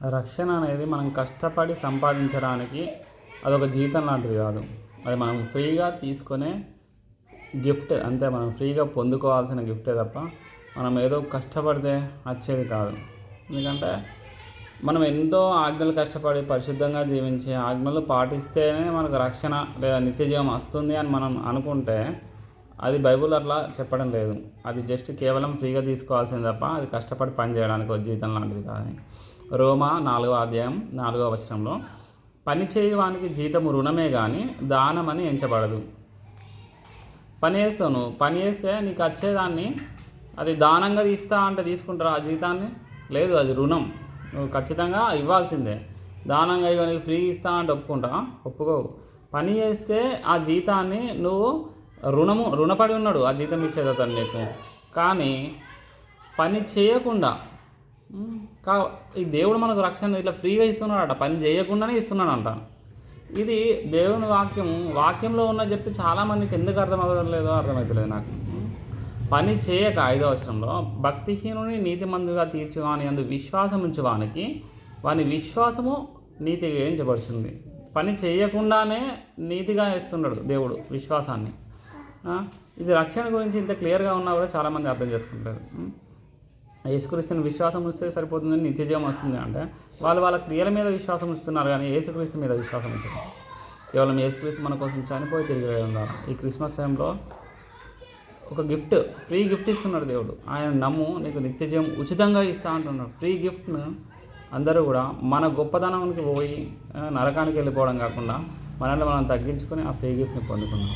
రక్షణ అనేది మనం కష్టపడి సంపాదించడానికి అదొక జీతం లాంటిది కాదు. అది మనం ఫ్రీగా తీసుకునే గిఫ్ట్ అంతే. మనం ఫ్రీగా పొందుకోవాల్సిన గిఫ్టే తప్ప మనం ఏదో కష్టపడితే వచ్చేది కాదు. ఎందుకంటే మనం ఎంతో ఆజ్ఞలు కష్టపడి పరిశుద్ధంగా జీవించి ఆజ్ఞలు పాటిస్తేనే మనకు రక్షణ లేదా నిత్యజీవం వస్తుంది అని మనం అనుకుంటే అది బైబుల్ అట్లా చెప్పడం లేదు. అది జస్ట్ కేవలం ఫ్రీగా తీసుకోవాల్సింది తప్ప అది కష్టపడి పని చేయడానికి ఒక జీతం లాంటిది కాదు. రోమా 4వ అధ్యాయం 4వ వచనంలో పని చేయవానికి జీతము రుణమే కానీ దానమని ఎంచబడదు. పని చేస్తావు, నువ్వు పని చేస్తే నీకు వచ్చేదాన్ని అది దానంగా తీస్తా అంటే తీసుకుంటారా ఆ జీతాన్ని? లేదు, అది రుణం. నువ్వు ఖచ్చితంగా ఇవ్వాల్సిందే. దానంగా ఇక నీకు ఫ్రీ ఇస్తా అంటే ఒప్పుకోవు. పని చేస్తే ఆ జీతాన్ని నువ్వు రుణపడి ఉన్నాడు ఆ జీతం ఇచ్చేది అతను నీకు. కానీ పని చేయకుండా ఈ దేవుడు మనకు రక్షణ ఇట్లా ఫ్రీగా ఇస్తున్నాడట, పని చేయకుండానే ఇస్తున్నాడంట. ఇది దేవుని వాక్యంలో ఉన్న చెప్తే చాలామందికి ఎందుకు అర్థమవ్వలేదో అర్థమవుతలేదు నాకు. పని చేయక 5వ వచనంలో భక్తిహీనుని నీతిమంతుగా తీర్చువాని అందు విశ్వాసం ఉంచువానికి వాని విశ్వాసము నీతిగా ఎంచబడుతుంది. పని చేయకుండానే నీతిగా ఇస్తున్నాడు దేవుడు విశ్వాసాన్ని. ఇది రక్షణ గురించి ఇంత క్లియర్గా ఉన్నా కూడా చాలామంది అర్థం చేసుకుంటారు. యేసుక్రీస్తుని విశ్వాసం ఉంచితే సరిపోతుందని నిత్యజీవం వస్తుంది అంటే వాళ్ళ క్రియల మీద విశ్వాసం ఉంచుతున్నారు, కానీ యేసుక్రీస్తు మీద విశ్వాసం ఉంచారు. కేవలం యేసుక్రీస్తు మన కోసం చనిపోయి తిరిగి ఉండాలి. ఈ క్రిస్మస్ టైంలో ఒక గిఫ్ట్, ఫ్రీ గిఫ్ట్ ఇస్తున్నాడు దేవుడు. ఆయన నమ్ము, నీకు నిత్యజీవం ఉచితంగా ఇస్తా అంటున్నాడు. ఫ్రీ గిఫ్ట్ను అందరూ కూడా మన గొప్పతనానికి పోయి నరకానికి వెళ్ళిపోవడం కాకుండా మనల్ని మనం తగ్గించుకొని ఆ ఫ్రీ గిఫ్ట్ని పొందుకున్నాం.